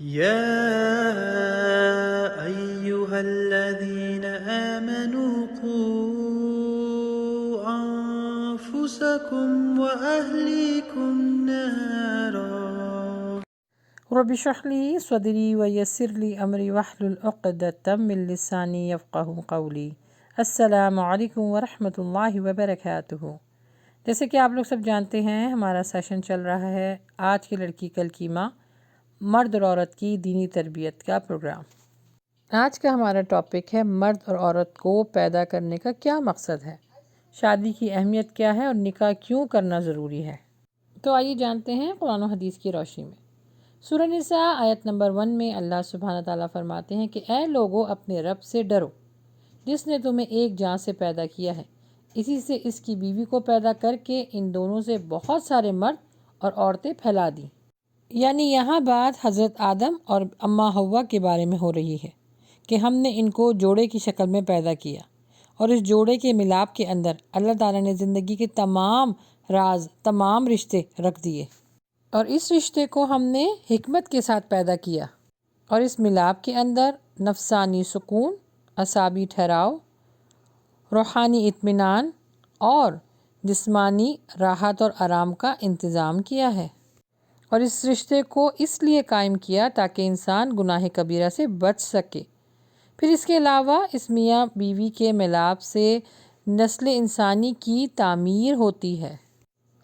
يا أيها الذين آمنوا قوا أنفسكم وأهليكم نارا رب اشرح لي صدري ويسر لي أمري واحلل عقدة من لساني يفقهوا قولي۔ السلام علیکم ورحمۃ اللہ وبرکاتہ۔ جیسے کہ آپ لوگ سب جانتے ہیں، ہمارا سیشن چل رہا ہے آج کی لڑکی کل کی ماں، مرد اور عورت کی دینی تربیت کا پروگرام۔ آج کا ہمارا ٹاپک ہے مرد اور عورت کو پیدا کرنے کا کیا مقصد ہے، شادی کی اہمیت کیا ہے اور نکاح کیوں کرنا ضروری ہے۔ تو آئیے جانتے ہیں قرآن و حدیث کی روشنی میں۔ سورہ نساء آیت نمبر 1 میں اللہ سبحانہ تعالیٰ فرماتے ہیں کہ اے لوگو اپنے رب سے ڈرو جس نے تمہیں ایک جان سے پیدا کیا ہے، اسی سے اس کی بیوی کو پیدا کر کے ان دونوں سے بہت سارے مرد اور عورتیں پھیلا دیں۔ یعنی یہاں بات حضرت آدم اور اماں حوا کے بارے میں ہو رہی ہے کہ ہم نے ان کو جوڑے کی شکل میں پیدا کیا، اور اس جوڑے کے ملاپ کے اندر اللہ تعالیٰ نے زندگی کے تمام راز، تمام رشتے رکھ دیے، اور اس رشتے کو ہم نے حکمت کے ساتھ پیدا کیا، اور اس ملاپ کے اندر نفسانی سکون، اعصابی ٹھہراؤ، روحانی اطمینان اور جسمانی راحت اور آرام کا انتظام کیا ہے، اور اس رشتے کو اس لیے قائم کیا تاکہ انسان گناہ کبیرہ سے بچ سکے۔ پھر اس کے علاوہ اس میاں بیوی کے ملاپ سے نسل انسانی کی تعمیر ہوتی ہے،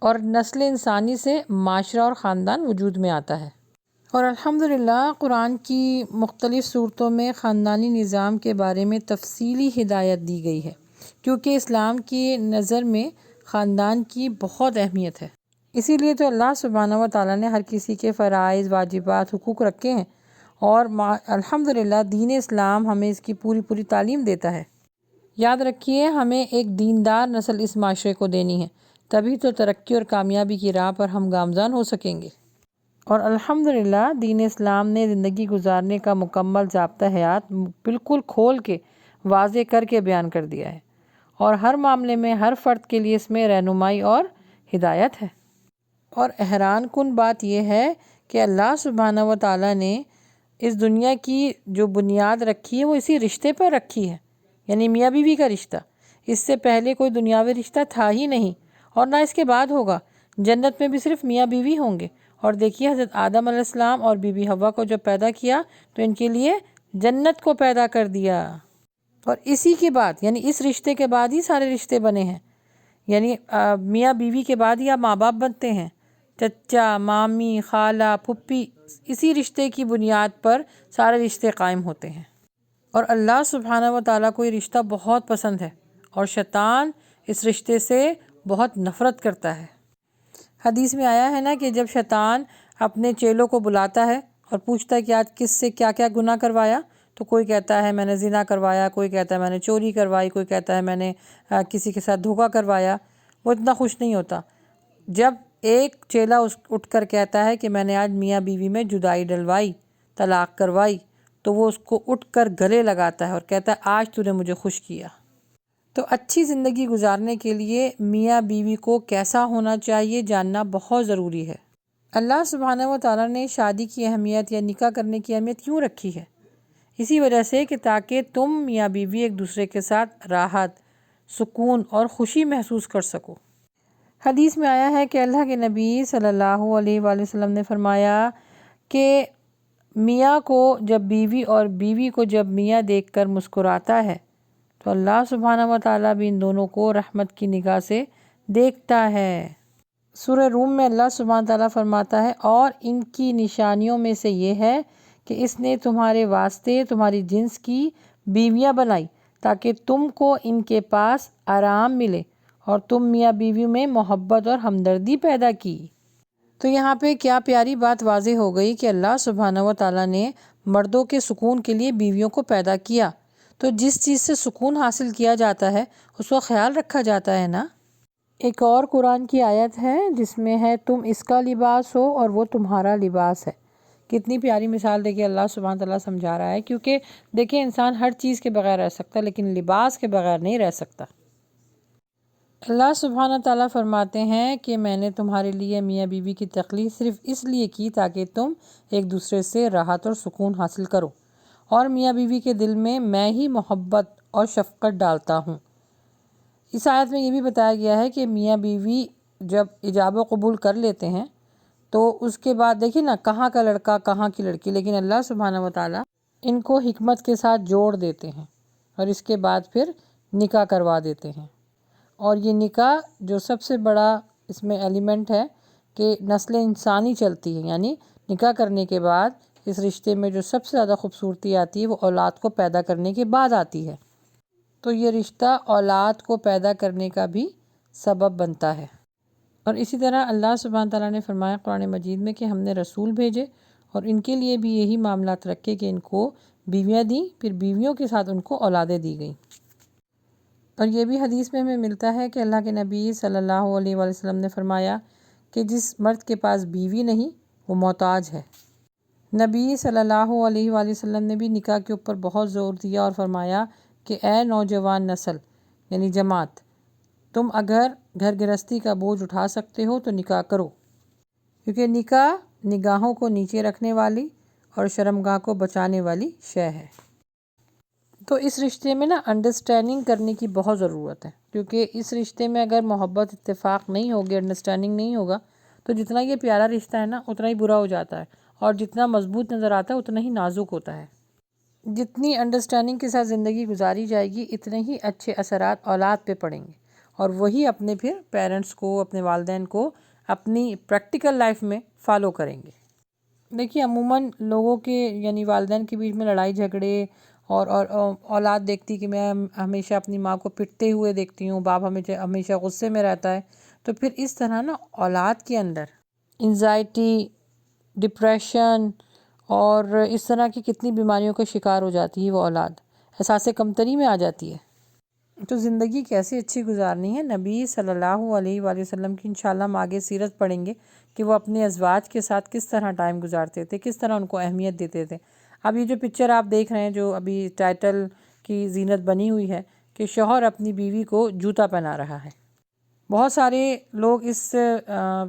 اور نسل انسانی سے معاشرہ اور خاندان وجود میں آتا ہے۔ اور الحمدللہ قرآن کی مختلف صورتوں میں خاندانی نظام کے بارے میں تفصیلی ہدایت دی گئی ہے، کیونکہ اسلام کی نظر میں خاندان کی بہت اہمیت ہے۔ اسی لیے تو اللہ سبحانہ و تعالیٰ نے ہر کسی کے فرائض، واجبات، حقوق رکھے ہیں، اور الحمدللہ دین اسلام ہمیں اس کی پوری تعلیم دیتا ہے۔ یاد رکھیے، ہمیں ایک دیندار نسل اس معاشرے کو دینی ہے، تبھی تو ترقی اور کامیابی کی راہ پر ہم گامزن ہو سکیں گے۔ اور الحمدللہ دین اسلام نے زندگی گزارنے کا مکمل ضابطہ حیات بالکل کھول کے واضح کر کے بیان کر دیا ہے، اور ہر معاملے میں ہر فرد کے لیے اس میں رہنمائی اور ہدایت ہے۔ اور حیران کن بات یہ ہے کہ اللہ سبحانہ و تعالیٰ نے اس دنیا کی جو بنیاد رکھی ہے وہ اسی رشتے پر رکھی ہے، یعنی میاں بیوی کا رشتہ۔ اس سے پہلے کوئی دنیاوی رشتہ تھا ہی نہیں، اور نہ اس کے بعد ہوگا۔ جنت میں بھی صرف میاں بیوی ہوں گے۔ اور دیکھیے حضرت آدم علیہ السلام اور بی بی حوا کو جب پیدا کیا تو ان کے لیے جنت کو پیدا کر دیا، اور اسی کے بعد یعنی اس رشتے کے بعد ہی سارے رشتے بنے ہیں، یعنی میاں بیوی کے بعد ہی آپ ماں باپ بنتے ہیں، چچا، مامی، خالہ، پھپھی، اسی رشتے کی بنیاد پر سارے رشتے قائم ہوتے ہیں۔ اور اللہ سبحانہ و تعالیٰ کو یہ رشتہ بہت پسند ہے، اور شیطان اس رشتے سے بہت نفرت کرتا ہے۔ حدیث میں آیا ہے نا کہ جب شیطان اپنے چیلوں کو بلاتا ہے اور پوچھتا ہے کہ آج کس سے کیا کیا گناہ کروایا، تو کوئی کہتا ہے میں نے زنا کروایا، کوئی کہتا ہے میں نے چوری کروائی، کوئی کہتا ہے میں نے کسی کے ساتھ دھوکہ کروایا۔ وہ اتنا خوش نہیں ہوتا۔ جب ایک چیلا اٹھ کر کہتا ہے کہ میں نے آج میاں بیوی میں جدائی ڈلوائی، طلاق کروائی، تو وہ اس کو اٹھ کر گلے لگاتا ہے اور کہتا ہے آج تو نے مجھے خوش کیا۔ تو اچھی زندگی گزارنے کے لیے میاں بیوی کو کیسا ہونا چاہیے جاننا بہت ضروری ہے۔ اللہ سبحانہ و تعالیٰ نے شادی کی اہمیت یا نکاح کرنے کی اہمیت کیوں رکھی ہے؟ اسی وجہ سے کہ تاکہ تم میاں بیوی ایک دوسرے کے ساتھ راحت، سکون اور خوشی محسوس کر سکو۔ حدیث میں آیا ہے کہ اللہ کے نبی صلی اللہ علیہ وآلہ وسلم نے فرمایا کہ میاں کو جب بیوی اور بیوی کو جب میاں دیکھ کر مسکراتا ہے تو اللہ سبحانہ و تعالیٰ بھی ان دونوں کو رحمت کی نگاہ سے دیکھتا ہے۔ سورہ روم میں اللہ سبحانہ و تعالیٰ فرماتا ہے اور ان کی نشانیوں میں سے یہ ہے کہ اس نے تمہارے واسطے تمہاری جنس کی بیویاں بنائی تاکہ تم کو ان کے پاس آرام ملے، اور تم میاں بیوی میں محبت اور ہمدردی پیدا کی۔ تو یہاں پہ کیا پیاری بات واضح ہو گئی کہ اللہ سبحانہ و تعالیٰ نے مردوں کے سکون کے لیے بیویوں کو پیدا کیا، تو جس چیز سے سکون حاصل کیا جاتا ہے اس کو خیال رکھا جاتا ہے نا۔ ایک اور قرآن کی آیت ہے جس میں ہے تم اس کا لباس ہو اور وہ تمہارا لباس ہے۔ کتنی پیاری مثال دے کے اللہ سبحانہ تعالیٰ سمجھا رہا ہے، کیونکہ دیکھیں انسان ہر چیز کے بغیر رہ سکتا ہے لیکن لباس کے بغیر نہیں رہ سکتا۔ اللہ سبحانہ تعالیٰ فرماتے ہیں کہ میں نے تمہارے لیے میاں بیوی کی تخلیق صرف اس لیے کی تاکہ تم ایک دوسرے سے راحت اور سکون حاصل کرو، اور میاں بیوی کے دل میں ہی محبت اور شفقت ڈالتا ہوں۔ اس آیت میں یہ بھی بتایا گیا ہے کہ میاں بیوی جب ایجاب و قبول کر لیتے ہیں تو اس کے بعد دیکھیں نا، کہاں کا لڑکا کہاں کی لڑکی، لیکن اللہ سبحانہ و تعالیٰ ان کو حکمت کے ساتھ جوڑ دیتے ہیں اور اس کے بعد پھر نکاح کروا دیتے ہیں۔ اور یہ نکاح جو سب سے بڑا اس میں ایلیمنٹ ہے کہ نسل انسانی چلتی ہے، یعنی نکاح کرنے کے بعد اس رشتے میں جو سب سے زیادہ خوبصورتی آتی ہے وہ اولاد کو پیدا کرنے کے بعد آتی ہے، تو یہ رشتہ اولاد کو پیدا کرنے کا بھی سبب بنتا ہے۔ اور اسی طرح اللہ سبحانہ تعالیٰ نے فرمایا قرآن مجید میں کہ ہم نے رسول بھیجے اور ان کے لیے بھی یہی معاملات رکھے کہ ان کو بیویاں دیں، پھر بیویوں کے ساتھ ان کو اولادیں دی گئیں۔ اور یہ بھی حدیث میں ہمیں ملتا ہے کہ اللہ کے نبی صلی اللہ علیہ وآلہ وسلم نے فرمایا کہ جس مرد کے پاس بیوی نہیں وہ محتاج ہے۔ نبی صلی اللہ علیہ وآلہ وسلم نے بھی نکاح کے اوپر بہت زور دیا اور فرمایا کہ اے نوجوان نسل یعنی جماعت، تم اگر گھر گرہستی کا بوجھ اٹھا سکتے ہو تو نکاح کرو، کیونکہ نکاح نگاہوں کو نیچے رکھنے والی اور شرمگاہ کو بچانے والی شے ہے۔ تو اس رشتے میں نا انڈرسٹینڈنگ کرنے کی بہت ضرورت ہے، کیونکہ اس رشتے میں اگر محبت اتفاق نہیں ہوگی، انڈرسٹینڈنگ نہیں ہوگا، تو جتنا یہ پیارا رشتہ ہے نا اتنا ہی برا ہو جاتا ہے، اور جتنا مضبوط نظر آتا ہے اتنا ہی نازک ہوتا ہے۔ جتنی انڈرسٹینڈنگ کے ساتھ زندگی گزاری جائے گی اتنے ہی اچھے اثرات اولاد پہ پڑیں گے، اور وہی اپنے پھر پیرنٹس کو، اپنے والدین کو اپنی پریکٹیکل لائف میں فالو کریں گے۔ دیکھیے عموماً لوگوں کے یعنی والدین کے بیچ میں لڑائی جھگڑے اور اولاد دیکھتی کہ میں ہمیشہ اپنی ماں کو پٹتے ہوئے دیکھتی ہوں، باپ ہمیشہ غصے میں رہتا ہے، تو پھر اس طرح نا اولاد کے اندر انزائٹی، ڈپریشن اور اس طرح کی کتنی بیماریوں کا شکار ہو جاتی ہے وہ اولاد، احساس کمتری میں آ جاتی ہے۔ تو زندگی کیسے اچھی گزارنی ہے، نبی صلی اللہ علیہ وآلہ وسلم کی انشاءاللہ ہم آگے سیرت پڑھیں گے کہ وہ اپنے ازواج کے ساتھ کس طرح ٹائم گزارتے تھے، کس طرح ان کو اہمیت دیتے تھے۔ اب یہ جو پکچر آپ دیکھ رہے ہیں جو ابھی ٹائٹل کی زینت بنی ہوئی ہے کہ شوہر اپنی بیوی کو جوتا پہنا رہا ہے، بہت سارے لوگ اس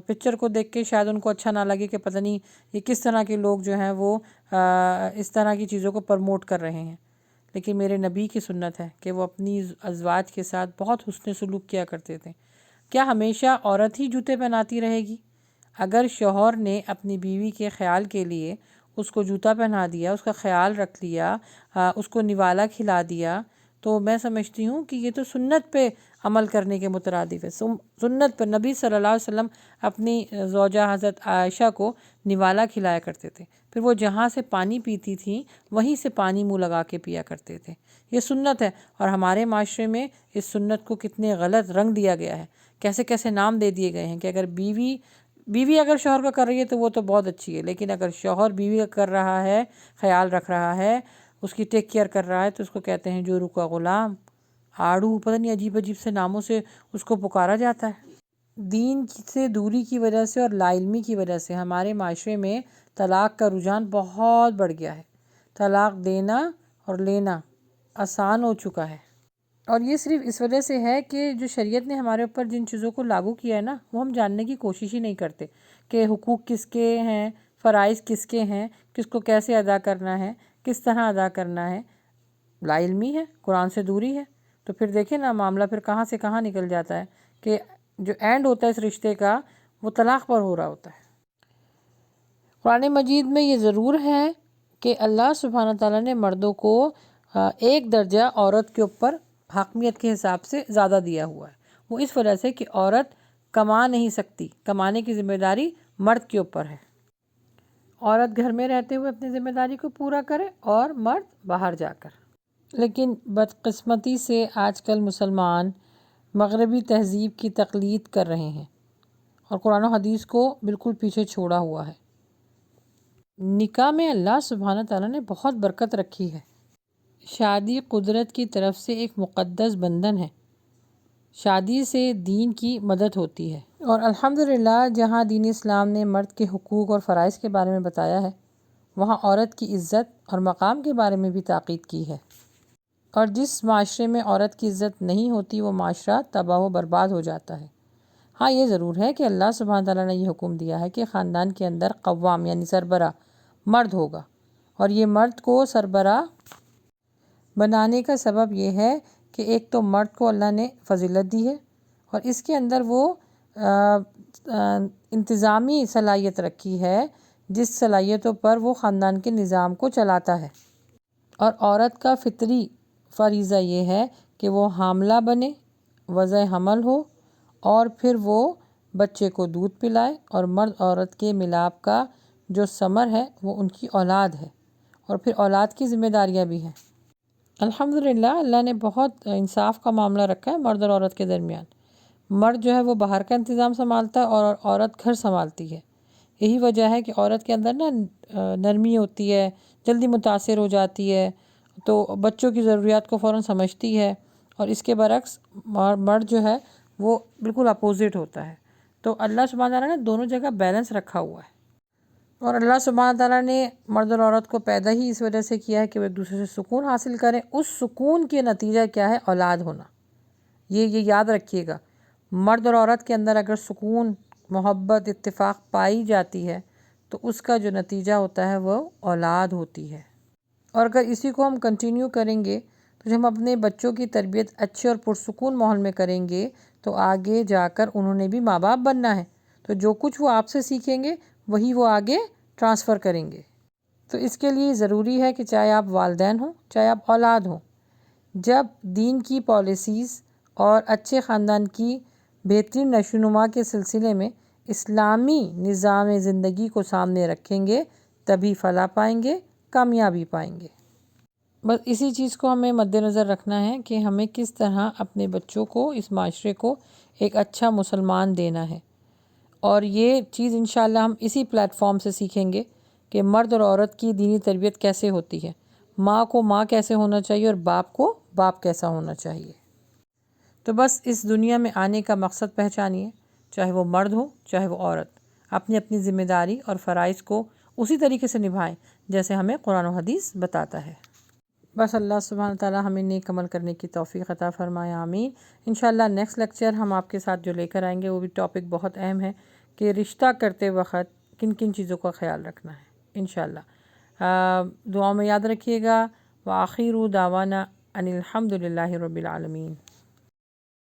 پکچر کو دیکھ کے شاید ان کو اچھا نہ لگے کہ پتہ نہیں یہ کس طرح کے لوگ جو ہیں وہ اس طرح کی چیزوں کو پروموٹ کر رہے ہیں، لیکن میرے نبی کی سنت ہے کہ وہ اپنی ازواج کے ساتھ بہت حسن سلوک کیا کرتے تھے۔ کیا ہمیشہ عورت ہی جوتے پہناتی رہے گی؟ اگر شوہر نے اپنی بیوی کے خیال کے لیے اس کو جوتا پہنا دیا، اس کا خیال رکھ لیا، اس کو نوالا کھلا دیا، تو میں سمجھتی ہوں کہ یہ تو سنت پہ عمل کرنے کے مترادف ہے۔ سنت پر نبی صلی اللہ علیہ وسلم اپنی زوجہ حضرت عائشہ کو نوالا کھلایا کرتے تھے، پھر وہ جہاں سے پانی پیتی تھیں وہیں سے پانی منہ لگا کے پیا کرتے تھے۔ یہ سنت ہے، اور ہمارے معاشرے میں اس سنت کو کتنے غلط رنگ دیا گیا ہے، کیسے کیسے نام دے دیے گئے ہیں کہ اگر بیوی اگر شوہر کا کر رہی ہے تو وہ تو بہت اچھی ہے، لیکن اگر شوہر بیوی کا کر رہا ہے، خیال رکھ رہا ہے، اس کی ٹیک کیئر کر رہا ہے، تو اس کو کہتے ہیں جورو کا غلام، آڑو، پتہ نہیں عجیب سے ناموں سے اس کو پکارا جاتا ہے۔ دین سے دوری کی وجہ سے اور لا علمی کی وجہ سے ہمارے معاشرے میں طلاق کا رجحان بہت بڑھ گیا ہے، طلاق دینا اور لینا آسان ہو چکا ہے، اور یہ صرف اس وجہ سے ہے کہ جو شریعت نے ہمارے اوپر جن چیزوں کو لاگو کیا ہے نا وہ ہم جاننے کی کوشش ہی نہیں کرتے کہ حقوق کس کے ہیں، فرائض کس کے ہیں، کس کو کیسے ادا کرنا ہے، کس طرح ادا کرنا ہے۔ لا علمی ہے، قرآن سے دوری ہے، تو پھر دیکھیں نا معاملہ پھر کہاں سے کہاں نکل جاتا ہے کہ جو اینڈ ہوتا ہے اس رشتے کا وہ طلاق پر ہو رہا ہوتا ہے۔ قرآن مجید میں یہ ضرور ہے کہ اللہ سبحانہ تعالیٰ نے مردوں کو ایک درجہ عورت کے اوپر حاکمیت کے حساب سے زیادہ دیا ہوا ہے، وہ اس وجہ سے کہ عورت کما نہیں سکتی، کمانے کی ذمہ داری مرد کے اوپر ہے۔ عورت گھر میں رہتے ہوئے اپنی ذمہ داری کو پورا کرے اور مرد باہر جا کر۔ لیکن بدقسمتی سے آج کل مسلمان مغربی تہذیب کی تقلید کر رہے ہیں اور قرآن و حدیث کو بالکل پیچھے چھوڑا ہوا ہے۔ نکاح میں اللہ سبحانہ تعالیٰ نے بہت برکت رکھی ہے۔ شادی قدرت کی طرف سے ایک مقدس بندھن ہے، شادی سے دین کی مدد ہوتی ہے، اور الحمدللہ جہاں دین اسلام نے مرد کے حقوق اور فرائض کے بارے میں بتایا ہے وہاں عورت کی عزت اور مقام کے بارے میں بھی تاکید کی ہے۔ اور جس معاشرے میں عورت کی عزت نہیں ہوتی وہ معاشرہ تباہ و برباد ہو جاتا ہے۔ ہاں یہ ضرور ہے کہ اللہ سبحانہ تعالیٰ نے یہ حکم دیا ہے کہ خاندان کے اندر قوام یعنی سربراہ مرد ہوگا، اور یہ مرد کو سربراہ بنانے کا سبب یہ ہے کہ ایک تو مرد کو اللہ نے فضیلت دی ہے اور اس کے اندر وہ انتظامی صلاحیت رکھی ہے جس صلاحیتوں پر وہ خاندان کے نظام کو چلاتا ہے۔ اور عورت کا فطری فریضہ یہ ہے کہ وہ حاملہ بنے، وضع حمل ہو اور پھر وہ بچے کو دودھ پلائے، اور مرد عورت کے ملاپ کا جو ثمر ہے وہ ان کی اولاد ہے، اور پھر اولاد کی ذمہ داریاں بھی ہیں۔ الحمدللہ اللہ نے بہت انصاف کا معاملہ رکھا ہے مرد اور عورت کے درمیان۔ مرد جو ہے وہ باہر کا انتظام سنبھالتا ہے اور عورت گھر سنبھالتی ہے۔ یہی وجہ ہے کہ عورت کے اندر نا نرمی ہوتی ہے، جلدی متاثر ہو جاتی ہے، تو بچوں کی ضروریات کو فوراً سمجھتی ہے، اور اس کے برعکس مرد جو ہے وہ بالکل اپوزٹ ہوتا ہے۔ تو اللہ سبحانہ تعالیٰ نے دونوں جگہ بیلنس رکھا ہوا ہے، اور اللہ سبحانہ تعالیٰ نے مرد اور عورت کو پیدا ہی اس وجہ سے کیا ہے کہ وہ ایک دوسرے سے سکون حاصل کریں۔ اس سکون کے نتیجہ کیا ہے؟ اولاد ہونا۔ یہ یاد رکھیے گا، مرد اور عورت کے اندر اگر سکون، محبت، اتفاق پائی جاتی ہے تو اس کا جو نتیجہ ہوتا ہے وہ اولاد ہوتی ہے۔ اور اگر اسی کو ہم کنٹینیو کریں گے تو جب ہم اپنے بچوں کی تربیت اچھے اور پرسکون ماحول میں کریں گے تو آگے جا کر انہوں نے بھی ماں باپ بننا ہے، تو جو کچھ وہ آپ سے سیکھیں گے وہی وہ آگے ٹرانسفر کریں گے۔ تو اس کے لیے ضروری ہے کہ چاہے آپ والدین ہوں چاہے آپ اولاد ہوں، جب دین کی پالیسیز اور اچھے خاندان کی بہترین نشوونما کے سلسلے میں اسلامی نظام زندگی کو سامنے رکھیں گے تبھی فلاح پائیں گے، کامیابی پائیں گے۔ بس اسی چیز کو ہمیں مد نظر رکھنا ہے کہ ہمیں کس طرح اپنے بچوں کو، اس معاشرے کو ایک اچھا مسلمان دینا ہے، اور یہ چیز انشاءاللہ ہم اسی پلیٹ فارم سے سیکھیں گے کہ مرد اور عورت کی دینی تربیت کیسے ہوتی ہے، ماں کو ماں کیسے ہونا چاہیے اور باپ کو باپ کیسا ہونا چاہیے۔ تو بس اس دنیا میں آنے کا مقصد پہچانیے، چاہے وہ مرد ہو چاہے وہ عورت، اپنی اپنی ذمہ داری اور فرائض کو اسی طریقے سے نبھائیں جیسے ہمیں قرآن و حدیث بتاتا ہے۔ بس اللہ سبحانہ تعالیٰ ہمیں نیک عمل کرنے کی توفیق عطا فرمائے، آمین۔ انشاءاللہ نیکسٹ لیکچر ہم آپ کے ساتھ جو لے کر آئیں گے وہ بھی ٹاپک بہت اہم ہے کہ رشتہ کرتے وقت کن کن چیزوں کا خیال رکھنا ہے انشاءاللہ۔ دعاؤں میں یاد رکھیے گا۔ وآخر دعوانا ان الحمد للہ رب العالمین۔